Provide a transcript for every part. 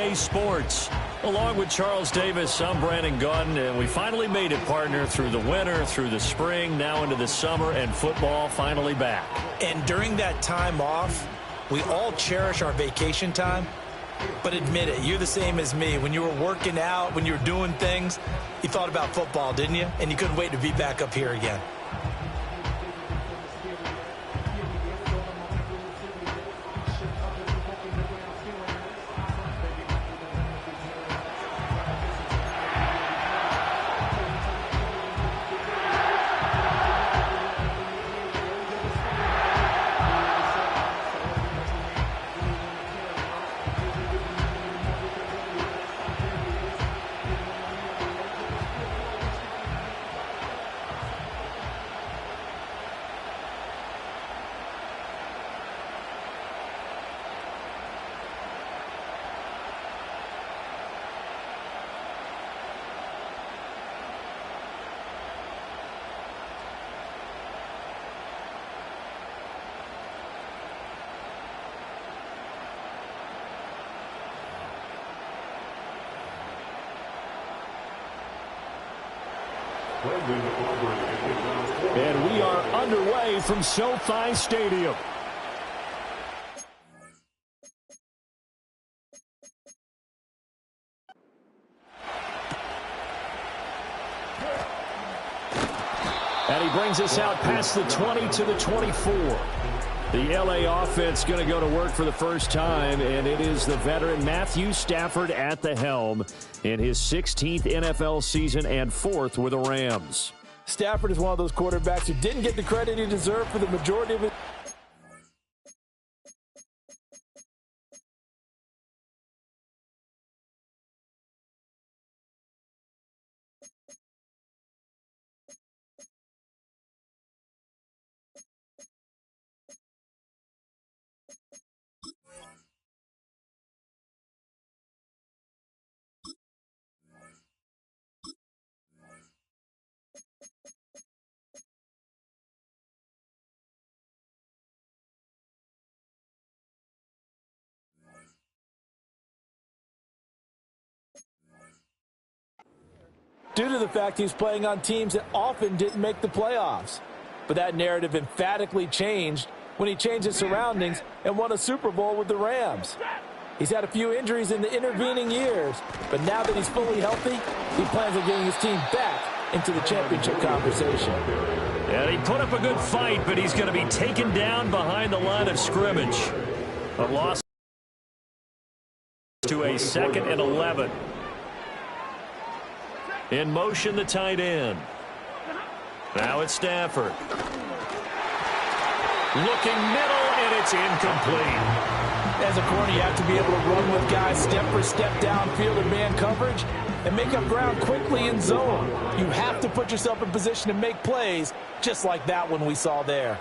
EA Sports. Along with Charles Davis, I'm Brandon Gaudin, and we finally made it, partner, through the winter, through the spring, now into the summer, and football finally back. And during that time off, we all cherish our vacation time. But admit it, you're the same as me. When you were working out, when you were doing things, you thought about football, didn't you? And you couldn't wait to be back up here again. And we are underway from SoFi Stadium. And he brings us out past the 20 to the 24. The LA offense going to go to work for the first time, and it is the veteran Matthew Stafford at the helm in his 16th NFL season and 4th with the Rams. Stafford is one of those quarterbacks who didn't get the credit he deserved for the majority of it. Due to the fact he's playing on teams that often didn't make the playoffs. But that narrative emphatically changed when he changed his surroundings and won a Super Bowl with the Rams. He's had a few injuries in the intervening years, but now that he's fully healthy, he plans on getting his team back into the championship conversation. And he put up a good fight, but he's going to be taken down behind the line of scrimmage. A loss to a 2nd and 11. In motion, the tight end. Now it's Stafford. Looking middle, and it's incomplete. As a corner, you have to be able to run with guys step for step downfield in man coverage and make up ground quickly in zone. You have to put yourself in position to make plays, just like that one we saw there.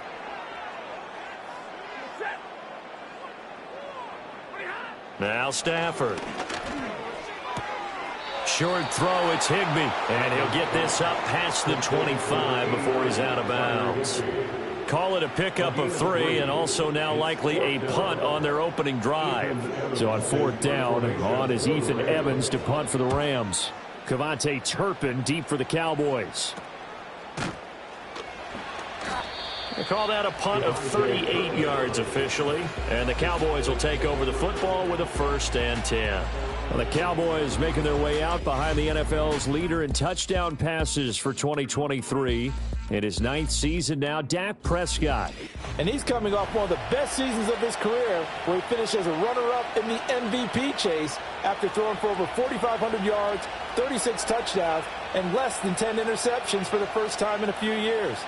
Now Stafford. Short throw, it's Higbee, and he'll get this up past the 25 before he's out of bounds. Call it a pickup of 3, and also now likely a punt on their opening drive. So on 4th down, on is Ethan Evans to punt for the Rams. Cavante Turpin deep for the Cowboys. They call that a punt of 38 yards officially, and the Cowboys will take over the football with a 1st and 10. Well, the Cowboys making their way out behind the NFL's leader in touchdown passes for 2023. In his 9th season now, Dak Prescott. And he's coming off one of the best seasons of his career, where he finished as a runner-up in the MVP chase after throwing for over 4,500 yards, 36 touchdowns, and less than 10 interceptions for the first time in a few years.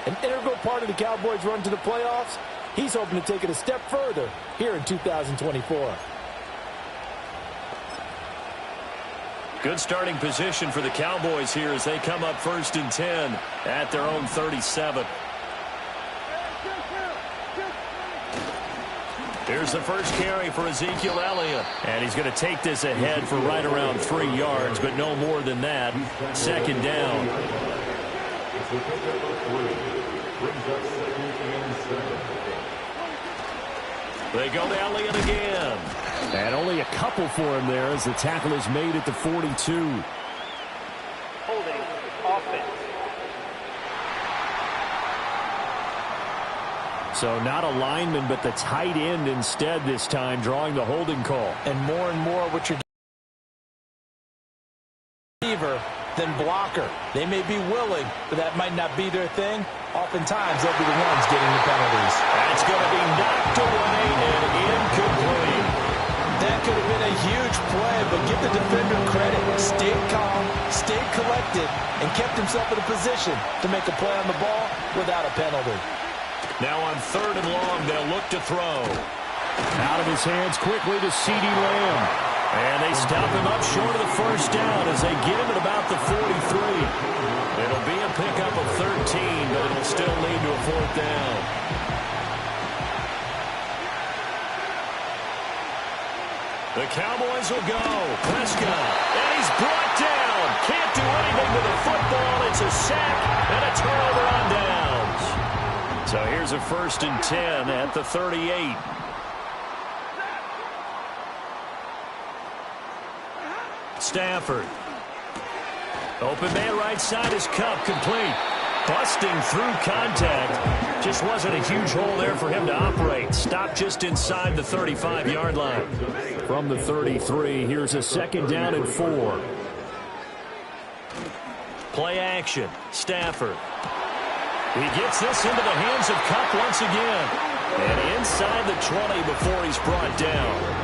An integral part of the Cowboys' run to the playoffs. He's hoping to take it a step further here in 2024. Good starting position for the Cowboys here as they come up 1st and 10 at their own 37. Here's the first carry for Ezekiel Elliott. And he's going to take this ahead for right around 3 yards, but no more than that. 2nd down. They go to Elliott again. And only a couple for him there as the tackle is made at the 42. Holding offense. So not a lineman, but the tight end instead this time, drawing the holding call. And more what you're receiver than blocker. They may be willing, but that might not be their thing. Oftentimes, they'll be the ones getting the penalties. That's going to be knocked away and incomplete. That could have been a huge play, but give the defender credit. Stayed calm, stayed collected, and kept himself in a position to make a play on the ball without a penalty. Now on 3rd and long, they'll look to throw. Out of his hands quickly to CeeDee Lamb. And they stop him up short of the first down as they get him at about the 43. It'll be a pickup of 13, but it'll still lead to a 4th down. The Cowboys will go. Prescott. And he's brought down. Can't do anything with the football. It's a sack and a turnover on downs. So here's a 1st and 10 at the 38. Stafford. Open man right side is Cup, complete. Busting through contact. Just wasn't a huge hole there for him to operate. Stopped just inside the 35-yard line. From the 33, here's a 2nd down and 4. Play action. Stafford. He gets this into the hands of Cup once again. And inside the 20 before he's brought down.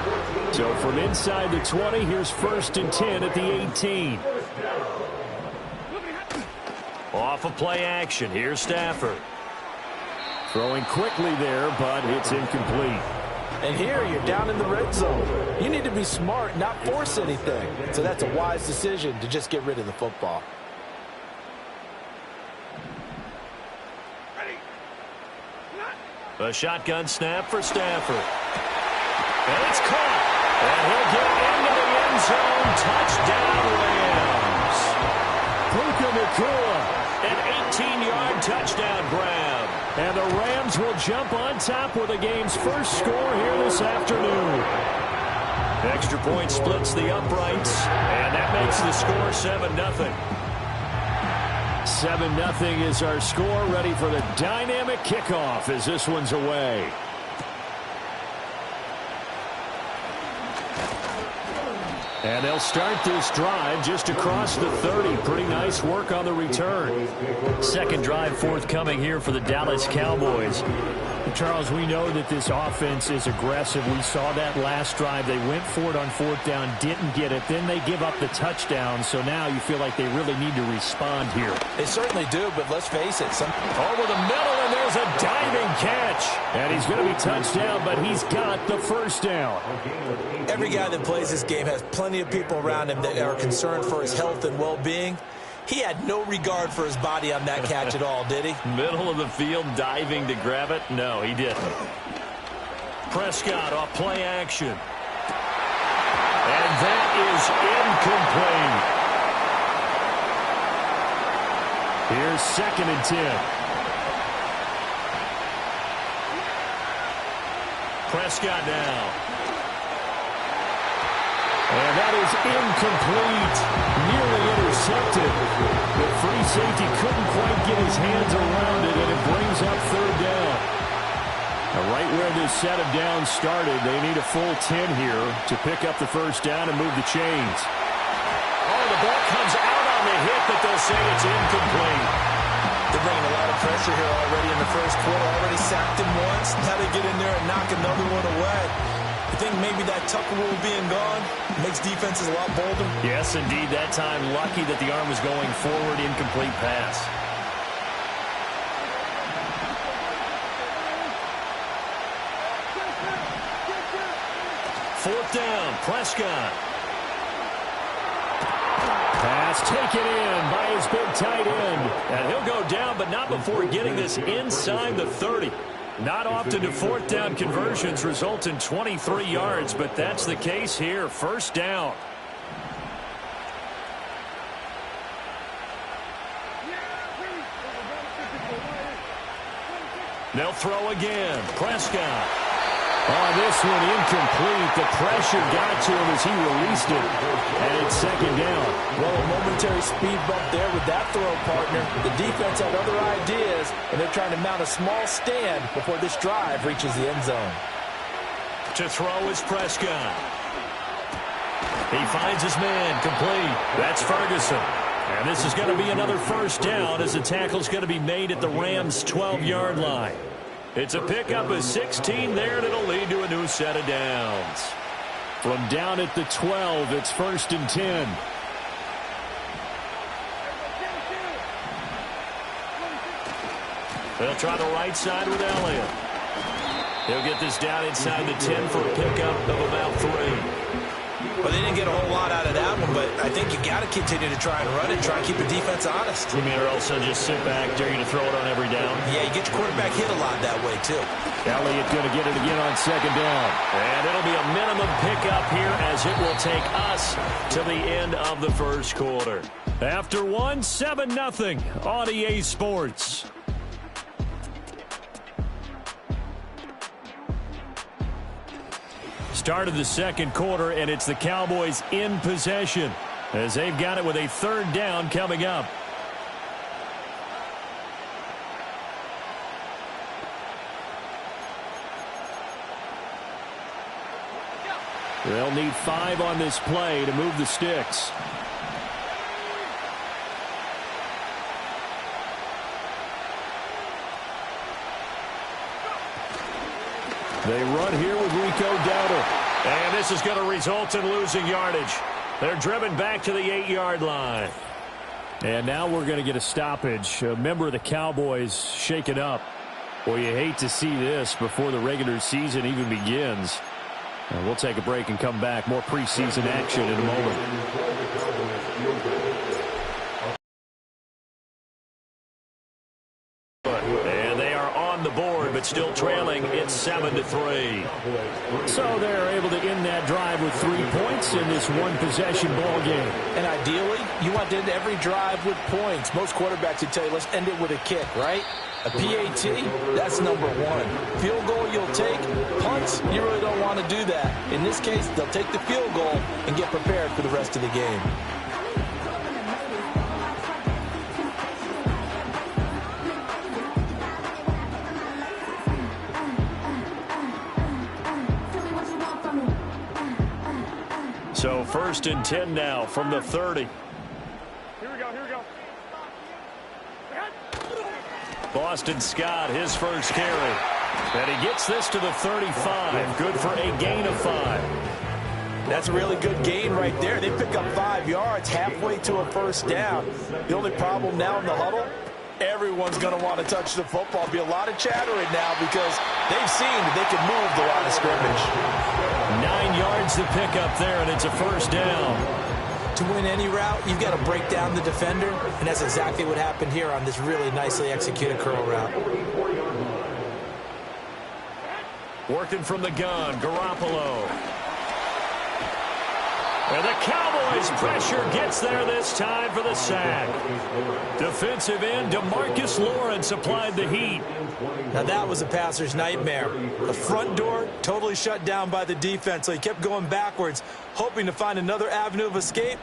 So from inside the 20, here's 1st and 10 at the 18. Off of play action. Here's Stafford. Throwing quickly there, but it's incomplete. And here you're down in the red zone. You need to be smart, not force anything. So that's a wise decision to just get rid of the football. A shotgun snap for Stafford. And it's caught. And he'll get into the end zone. Touchdown, Rams. Puka Nacua, an 18-yard touchdown grab. And the Rams will jump on top with the game's first score here this afternoon. Extra point splits the uprights, and that makes the score 7-0. 7-0 is our score, ready for the dynamic kickoff as this one's away. And they'll start this drive just across the 30. Pretty nice work on the return. Second drive forthcoming here for the Dallas Cowboys. Charles, we know that this offense is aggressive. We saw that last drive. They went for it on 4th down, didn't get it. Then they give up the touchdown. So now you feel like they really need to respond here. They certainly do, but let's face it. Over the middle, and there's a diving catch. And he's going to be touched down, but he's got the first down. Every guy that plays this game has plenty of people around him that are concerned for his health and well-being. He had no regard for his body on that catch at all, did he? Middle of the field, diving to grab it? No, he didn't. Prescott off play action. And that is incomplete. Here's 2nd and 10. Prescott now. And that is incomplete. Nearly intercepted. The free safety couldn't quite get his hands around it, and it brings up 3rd down. Now, right where this set of downs started, they need a full 10 here to pick up the first down and move the chains. Oh, the ball comes out on the hit, but they'll say it's incomplete. They're bringing a lot of pressure here already in the first quarter. Already sacked him once. Now they get in there and knock another one away. I think maybe that Tucker rule being gone makes defenses a lot bolder. Yes, indeed. That time, lucky that the arm was going forward. Incomplete pass. Fourth down, Prescott. Pass taken in by his big tight end. And he'll go down, but not before getting this inside the 30. Not often do 4th down conversions result in 23 yards, but that's the case here. First down. They'll throw again. Prescott. On this one, incomplete. The pressure got to him as he released it. And it's second down. Well, a momentary speed bump there with that throw, partner. The defense had other ideas, and they're trying to mount a small stand before this drive reaches the end zone. To throw is Prescott. He finds his man, complete. That's Ferguson. And this is going to be another first down as the tackle's going to be made at the Rams' 12-yard line. It's a pickup of 16 there, and it'll lead to a new set of downs. From down at the 12, it's 1st and 10. They'll try the right side with Elliott. He'll get this down inside the 10 for a pickup of about 3. Well, they didn't get a whole lot out of that one, but I think you got to continue to try and run it, try and keep the defense honest. You mean, or also just sit back, dare you to throw it on every down? Yeah, you get your quarterback hit a lot that way, too. Elliott going to get it again on second down. And it'll be a minimum pickup here as it will take us to the end of the first quarter. After one, 7-0 on EA Sports. Start of the second quarter, and it's the Cowboys in possession as they've got it with a 3rd down coming up. They'll need 5 on this play to move the sticks. They run here with Rico Dowdle. And this is going to result in losing yardage. They're driven back to the 8-yard line. And now we're going to get a stoppage. A member of the Cowboys shaken up. Well, you hate to see this before the regular season even begins. We'll take a break and come back. More preseason action in a moment. And they are on the board, but still trailing. It's 7-3. So they're able to end that drive with 3 points in this one-possession ball game. And ideally, you want to end every drive with points. Most quarterbacks would tell you, let's end it with a kick, right? A PAT, that's number 1. Field goal you'll take. Punts, you really don't want to do that. In this case, they'll take the field goal and get prepared for the rest of the game. So 1st and 10 now from the 30. Here we go. Boston Scott, his first carry. And he gets this to the 35. Good for a gain of 5. That's a really good gain right there. They pick up 5 yards halfway to a first down. The only problem now in the huddle, everyone's going to want to touch the football. There'll be a lot of chattering now because they've seen that they can move the line of scrimmage. 9 yards to pick up there, and it's a first down. To win any route, you've got to break down the defender, and that's exactly what happened here on this really nicely executed curl route. Working from the gun, Garoppolo. And the Cowboys' pressure gets there this time for the sack. Defensive end DeMarcus Lawrence applied the heat. Now that was a passer's nightmare. The front door totally shut down by the defense, so he kept going backwards, hoping to find another avenue of escape.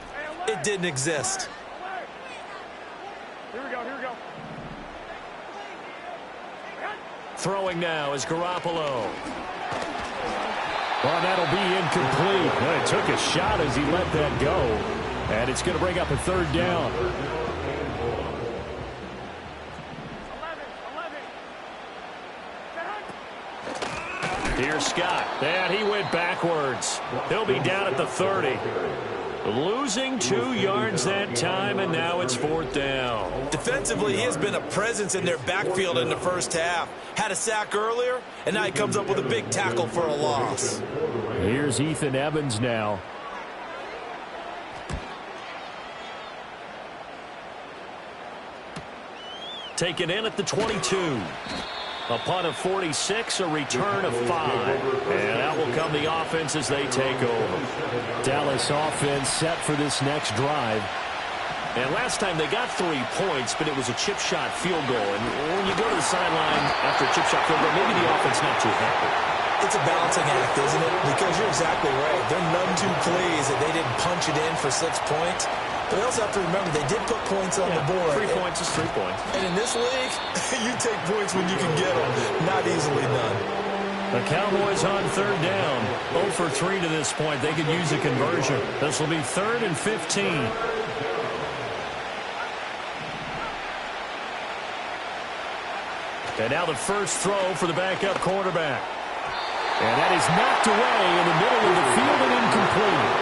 It didn't exist. Here we go. Throwing now is Garoppolo. Well, that'll be incomplete. Well, it took a shot as he let that go. And it's going to bring up a 3rd down. 11. Here's Scott. And he went backwards. He'll be down at the 30. Losing 2 yards that time, and now it's 4th down. Defensively, he has been a presence in their backfield in the first half. Had a sack earlier, and now he comes up with a big tackle for a loss. Here's Ethan Evans now. Taken in at the 22. A punt of 46, a return of 5. And out will come the offense as they take over. Dallas offense set for this next drive. And last time they got 3 points, but it was a chip shot field goal. And when you go to the sideline after a chip shot field goal, maybe the offense not too happy. It's a balancing act, isn't it? Because you're exactly right. They're none too pleased that they didn't punch it in for 6 points. But they also have to remember they did put points on the board. 3 points is 3 points. And in this league, you take points when you can get them. Not easily done. The Cowboys on third down. 0 for 3 to this point. They could use a conversion. This will be 3rd and 15. And now the first throw for the backup quarterback. And that is knocked away in the middle of the field and incomplete.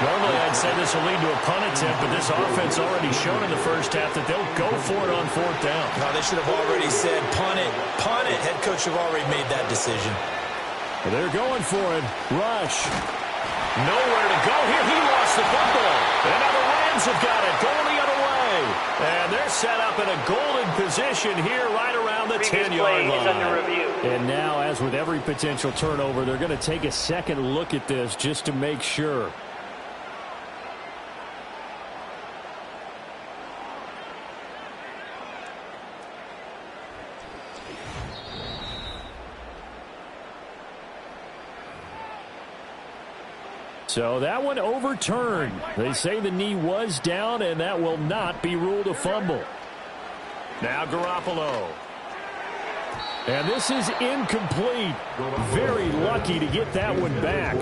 Normally I'd say this will lead to a punt attempt, but this offense already shown in the first half that they'll go for it on 4th down. No, they should have already said punt it. Punt it. Head coach should have already made that decision. And they're going for it. Rush. Nowhere to go here. He lost the football. And now the Rams have got it. Going the other way. And they're set up in a golden position here right around the 10-yard line. And now, as with every potential turnover, they're going to take a second look at this just to make sure. So that one overturned. They say the knee was down, and that will not be ruled a fumble. Now Garoppolo. And this is incomplete. Very lucky to get that one back.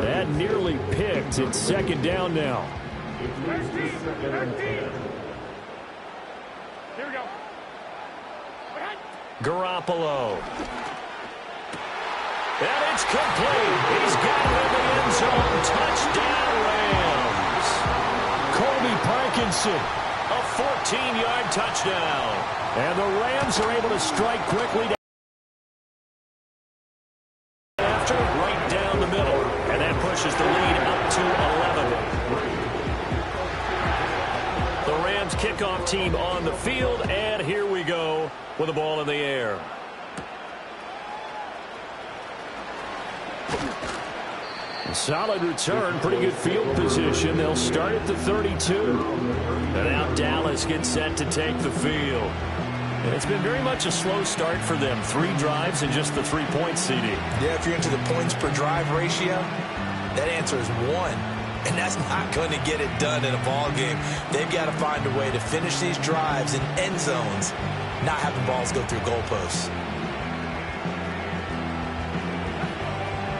That nearly picked. It's 2nd down now. 13. Here we go. Garoppolo. And it's complete. He's got it in the end zone. Touchdown, Rams. Colby Parkinson, a 14-yard touchdown. And the Rams are able to strike quickly after, right down the middle. And that pushes the lead up to 11. The Rams kickoff team on the field, and here we go with the ball in the air. Solid return, pretty good field position. They'll start at the 32. And now Dallas gets set to take the field. And it's been very much a slow start for them. 3 drives and just the 3-point CD. Yeah, if you're into the points per drive ratio, that answer is 1. And that's not going to get it done in a ball game. They've got to find a way to finish these drives in end zones, not having balls go through goalposts.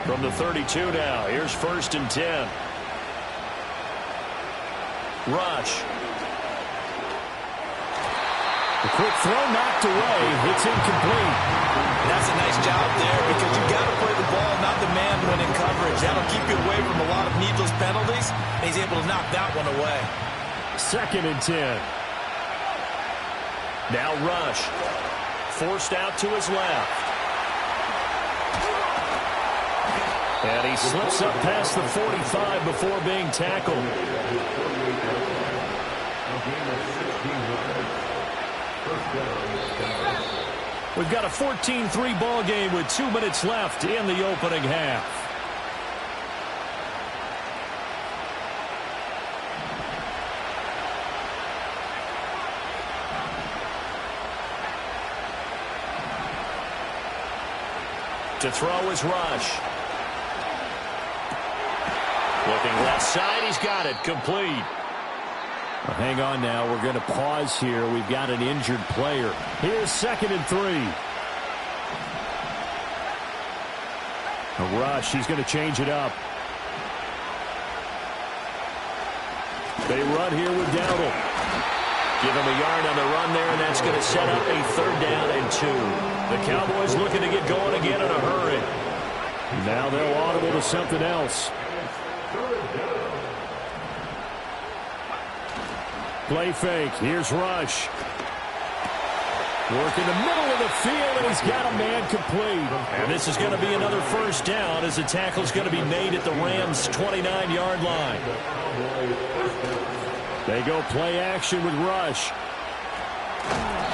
From the 32 now, here's 1st and 10. Rush. The quick throw knocked away. It's incomplete. And that's a nice job there because you got to play the ball, not the man when in coverage. That'll keep you away from a lot of needless penalties. And he's able to knock that one away. 2nd and 10. Now Rush. Forced out to his left. And he slips up past the 45 before being tackled. We've got a 14-3 ball game with 2 minutes left in the opening half. To throw is Rush. Looking left side, he's got it, complete. Well, hang on now, we're going to pause here. We've got an injured player. Here's 2nd and 3. A Rush, he's going to change it up. They run here with Dowdle. Give him a yard on the run there, and that's going to set up a 3rd down and 2. The Cowboys looking to get going again in a hurry. Now they'll audible to something else. Play fake. Here's Rush. Work in the middle of the field, and he's got a man complete. And this is going to be another 1st down as the tackle's going to be made at the Rams' 29-yard line. They go play action with Rush.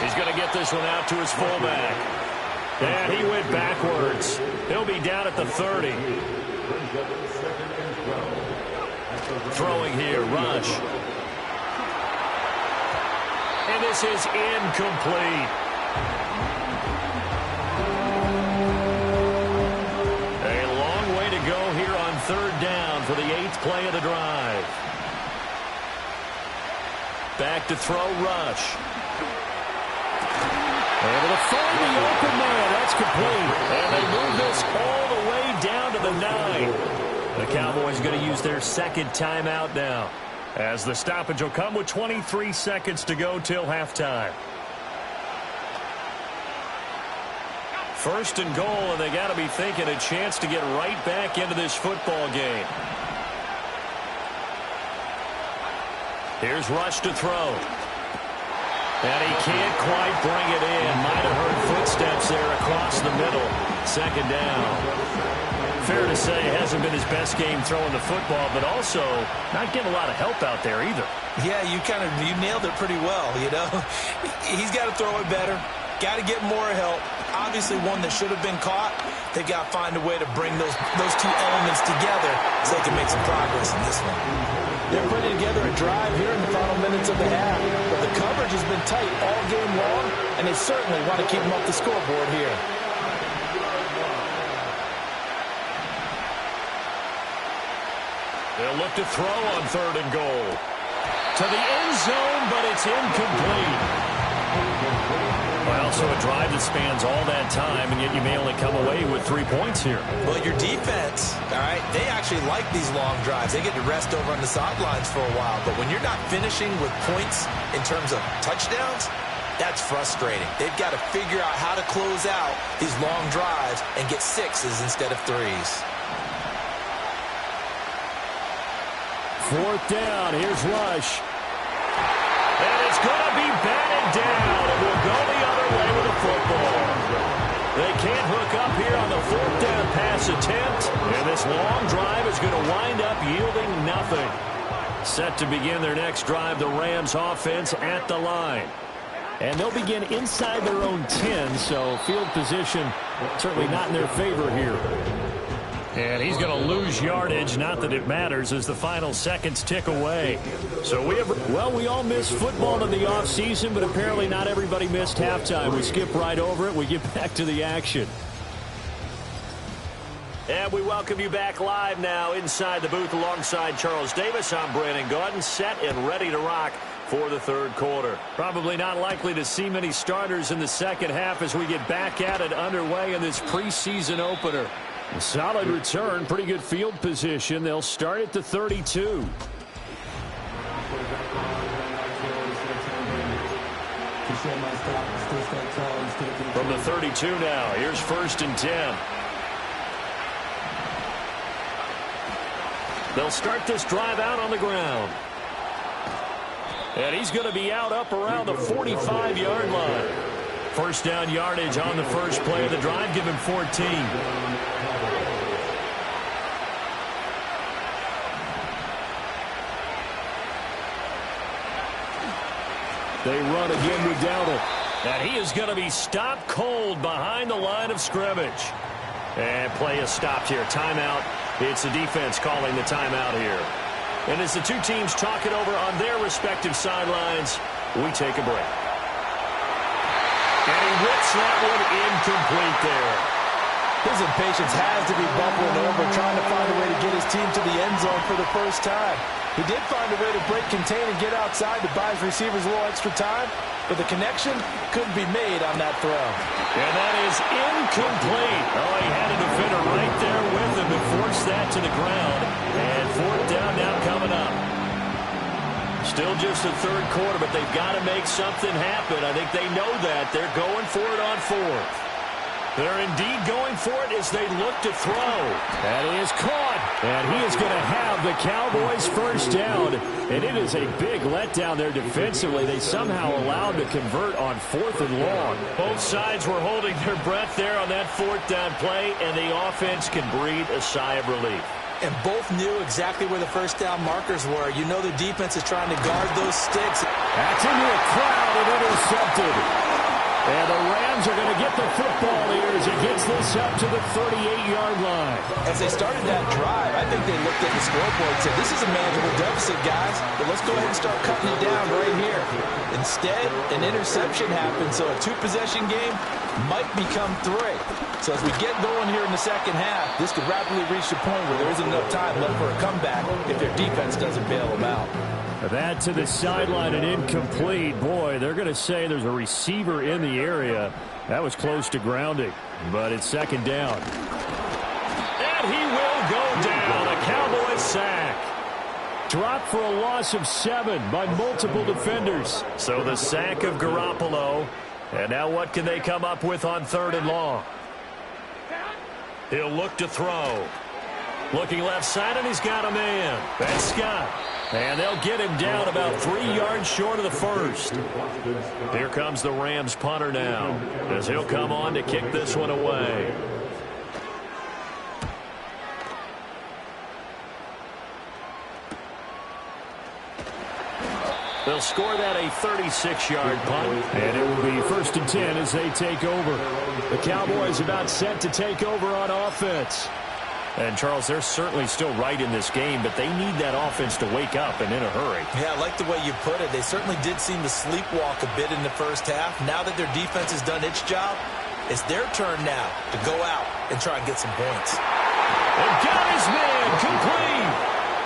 He's going to get this one out to his fullback. And he went backwards. He'll be down at the 30. Throwing here, Rush. And this is incomplete. play of the drive. Back to throw, Rush. Able to find the open man. That's complete. And they move this all the way down to the 9. The Cowboys going to use their second timeout now, as the stoppage will come with 23 seconds to go till halftime. First and goal, and they got to be thinking a chance to get right back into this football game. Here's Rush to throw. And he can't quite bring it in. Might have heard footsteps there across the middle. Second down. Fair to say, hasn't been his best game throwing the football, but also not getting a lot of help out there either. Yeah, you nailed it pretty well, you know. He's got to throw it better. Got to get more help. Obviously one that should have been caught. They've got to find a way to bring those two elements together so they can make some progress in this one. They're putting together a drive here in the final minutes of the half. But the coverage has been tight all game long, and they certainly want to keep them up the scoreboard here. They'll look to throw on third and goal. To the end zone, but it's incomplete. Well, so a drive that spans all that time, and yet you may only come away with 3 points here. Well, your defense, all right, they actually like these long drives. They get to rest over on the sidelines for a while. But when you're not finishing with points in terms of touchdowns, that's frustrating. They've got to figure out how to close out these long drives and get 6s instead of 3s. Fourth down, here's Rush. And it's going to be batted down. It will go the other way with the football. They can't hook up here on the fourth down pass attempt. And this long drive is going to wind up yielding nothing. Set to begin their next drive, the Rams offense at the line. And they'll begin inside their own 10, so field position certainly not in their favor here. And he's going to lose yardage, not that it matters, as the final seconds tick away. So we all missed football in the offseason, but apparently not everybody missed halftime. We skip right over it. We get back to the action. And we welcome you back live now inside the booth alongside Charles Davis. I'm Brandon Gaudin, set and ready to rock for the third quarter. Probably not likely to see many starters in the second half as we get back at it underway in this preseason opener. A solid return, pretty good field position. They'll start at the 32. From the 32 now, here's first and 10. They'll start this drive out on the ground. And he's going to be out up around the 45-yard line. First down yardage on the first play of the drive. Give him 14. They run again with Dowdle. And he is going to be stopped cold behind the line of scrimmage. And play is stopped here. Timeout. It's the defense calling the timeout here. And as the two teams talk it over on their respective sidelines, we take a break. And he rips that one incomplete there. His impatience has to be bubbling over, trying to find a way to get his team to the end zone for the first time. He did find a way to break contain and get outside to buy his receivers a little extra time, but the connection couldn't be made on that throw. And that is incomplete. Oh, he had a defender right there with him to force that to the ground. And fourth down now coming up. Still just the third quarter, but they've got to make something happen. I think they know that. They're going for it on fourth. They're indeed going for it as they look to throw. That is caught. And he is going to have the Cowboys first down. And it is a big letdown there defensively. They somehow allowed to convert on fourth and long. Both sides were holding their breath there on that fourth down play, and the offense can breathe a sigh of relief. And both knew exactly where the first down markers were. You know the defense is trying to guard those sticks. That's into a crowd and intercepted. And the Rams are going to get the football here as he gets this up to the 38-yard line. As they started that drive, I think they looked at the scoreboard and said, this is a manageable deficit, guys, but let's go ahead and start cutting it down right here. Instead, an interception happened, so a two-possession game might become 3. So as we get going here in the second half, this could rapidly reach the point where there isn't enough time left for a comeback if their defense doesn't bail them out. That to the sideline and incomplete. Boy, they're going to say there's a receiver in the area. That was close to grounding, but it's second down. And he will go down. A Cowboy sack. Dropped for a loss of 7 by multiple defenders. So the sack of Garoppolo. And now what can they come up with on 3rd and long? He'll look to throw. Looking left side, and he's got a man. That's Scott. And they'll get him down about 3 yards short of the first. Here comes the Rams punter now, as he'll come on to kick this one away. They'll score that a 36-yard punt, and it will be 1st and 10 as they take over. The Cowboys about set to take over on offense. And, Charles, they're certainly still right in this game, but they need that offense to wake up and in a hurry. Yeah, I like the way you put it. They certainly did seem to sleepwalk a bit in the first half. Now that their defense has done its job, it's their turn now to go out and try and get some points. And got his man complete.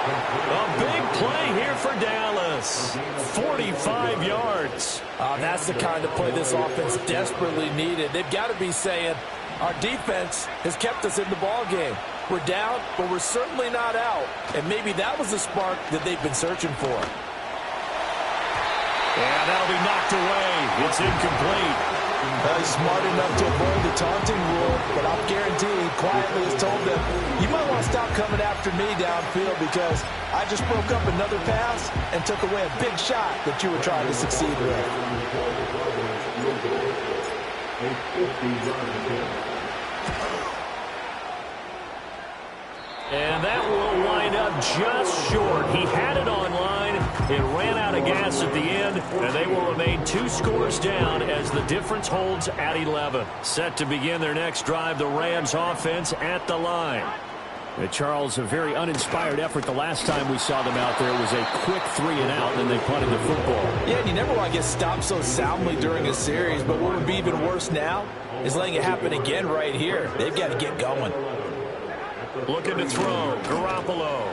A big play here for Dallas. 45 yards. That's the kind of play this offense desperately needed. They've got to be saying, our defense has kept us in the ball game. We're down, but we're certainly not out. And maybe that was the spark that they've been searching for. And that'll be knocked away. It's incomplete. He's smart enough to avoid the taunting rule, but I'll guarantee he quietly has told them, you might want to stop coming after me downfield because I just broke up another pass and took away a big shot that you were trying to succeed with. And that will line up just short. He had it on line. It ran out of gas at the end, and they will remain 2 scores down as the difference holds at 11. Set to begin their next drive, the Rams offense at the line. Charles, a very uninspired effort the last time we saw them out there. It was a quick 3 and out, and then they punted the football. Yeah, and you never want to get stopped so soundly during a series, but what would be even worse now is letting it happen again right here. They've got to get going. Looking to throw, Garoppolo.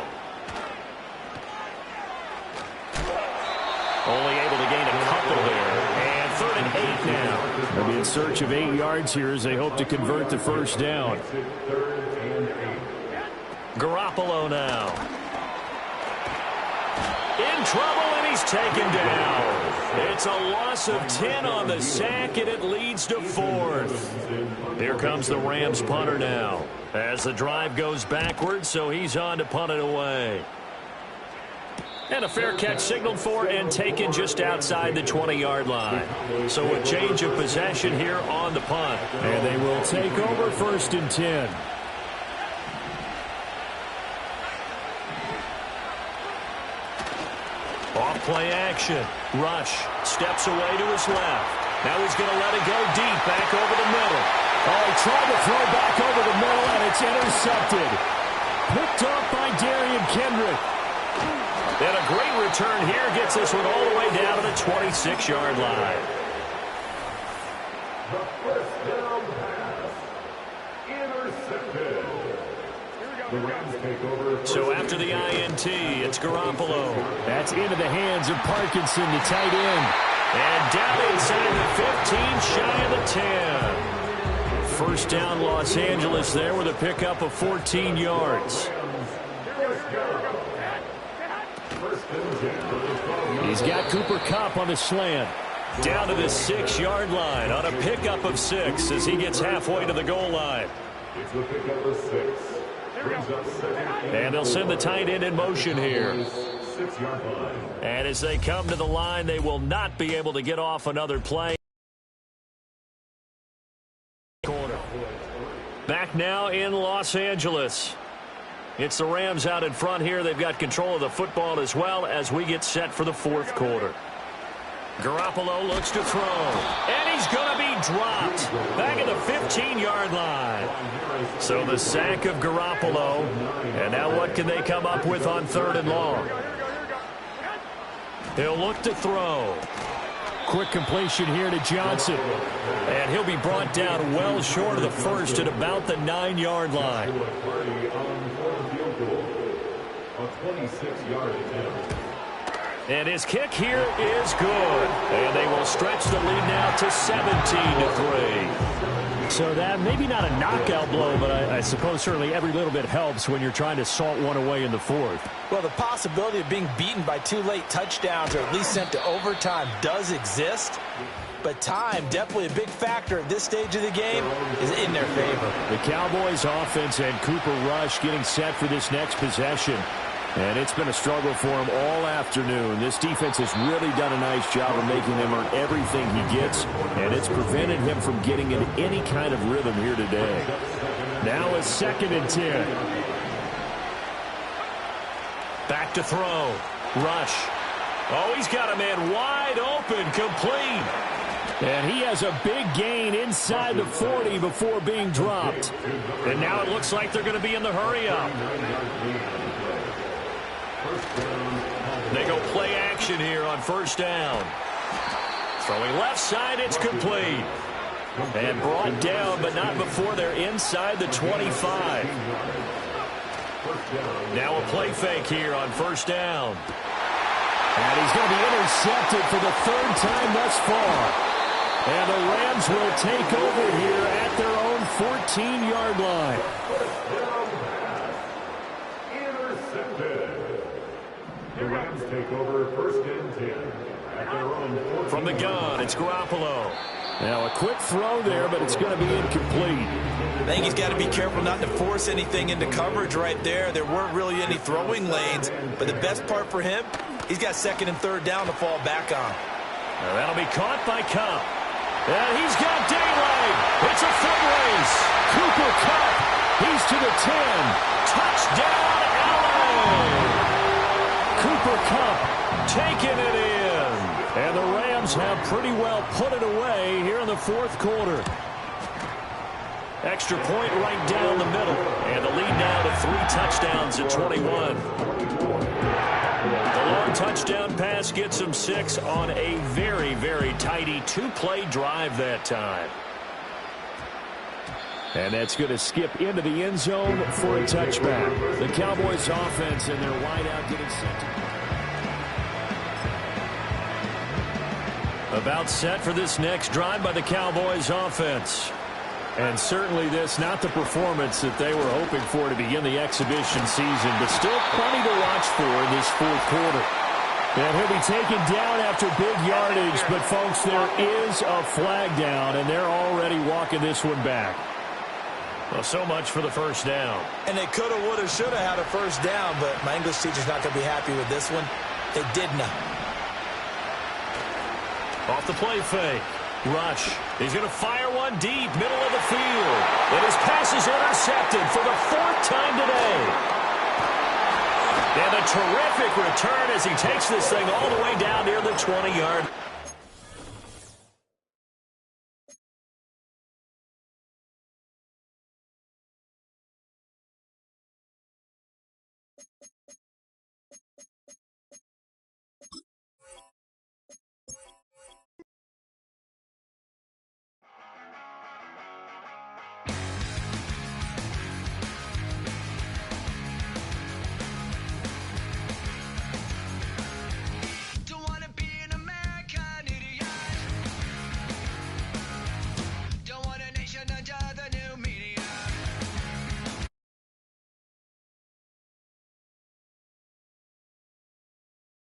Only able to gain a couple there. And 3rd and 8 now. They'll be in search of 8 yards here as they hope to convert the first down. Garoppolo now. In trouble, and he's taken down. It's a loss of 10 on the sack, and it leads to 4th. Here comes the Rams punter now as the drive goes backwards, so he's on to punt it away. And a fair catch signaled for and taken just outside the 20-yard line. So a change of possession here on the punt. And they will take over 1st and 10. Off play action. Rush steps away to his left. Now he's going to let it go deep back over the middle. Oh, he tried to throw back over the middle, and it's intercepted. Picked off by Darian Kendrick. And a great return here gets this one all the way down to the 26-yard line. The first down pass. Intercepted. The Rams take over. So after the INT, it's Garoppolo. That's into the hands of Parkinson, the tight end. And down inside the 15, shy of the 10. First down, Los Angeles there with a pickup of 14 yards. He's got Cooper Kupp on the slant. Down to the 6-yard line on a pickup of 6 as he gets halfway to the goal line. It's the pickup of 6. And they'll send the tight end in motion here. 6-yard line. And as they come to the line, they will not be able to get off another play. Back now in Los Angeles. It's the Rams out in front here. They've got control of the football as well as we get set for the 4th quarter. Garoppolo looks to throw. And he's going to be dropped back at the 15-yard line. So the sack of Garoppolo. And now what can they come up with on 3rd and long? He'll look to throw. Quick completion here to Johnson. And he'll be brought down well short of the first at about the 9-yard line. A 26-yard attempt. And his kick here is good. And they will stretch the lead now to 17-3. So that maybe not a knockout blow, but I suppose certainly every little bit helps when you're trying to salt one away in the fourth. Well, the possibility of being beaten by 2 late touchdowns or at least sent to overtime does exist. But time, definitely a big factor at this stage of the game, is in their favor. The Cowboys offense and Cooper Rush getting set for this next possession. And it's been a struggle for him all afternoon. This defense has really done a nice job of making him earn everything he gets, and it's prevented him from getting in any kind of rhythm here today. Now a 2nd and 10. Back to throw. Rush. Oh, he's got a man wide open, complete. And he has a big gain inside the 40 before being dropped. And now it looks like they're going to be in the hurry-up. They go play action here on 1st down. Throwing left side, it's complete. And brought down, but not before they're inside the 25. Now a play fake here on 1st down. And he's going to be intercepted for the 3rd time thus far. And the Rams will take over here at their own 14-yard line. The Rams take over 1st and 10 at their own. From the gun, it's Garoppolo. Now a quick throw there, but it's going to be incomplete. I think he's got to be careful not to force anything into coverage right there. There weren't really any throwing lanes, but the best part for him, he's got 2nd and 3rd down to fall back on. Now that'll be caught by Cup. And he's got daylight. It's a foot race. Cooper Kupp. He's to the 10. Touchdown, LA. Cooper Kupp taking it in. And the Rams have pretty well put it away here in the 4th quarter. Extra point right down the middle. And the lead now to 3 touchdowns at 21. The long touchdown pass gets him 6 on a very, very tidy 2-play drive that time. And that's going to skip into the end zone for a touchback. The Cowboys offense and their wideout getting set. About set for this next drive by the Cowboys offense. And certainly this, not the performance that they were hoping for to begin the exhibition season, but still plenty to watch for in this 4th quarter. And he'll be taken down after big yardage, but folks, there is a flag down, and they're already walking this one back. Well, so much for the 1st down. And they could have, would have, should have had a 1st down, but my English teacher's not going to be happy with this one. They did not. Off the play fake. Rush. He's going to fire one deep, middle of the field. And his pass is intercepted for the 4th time today. And a terrific return as he takes this thing all the way down near the 20-yard.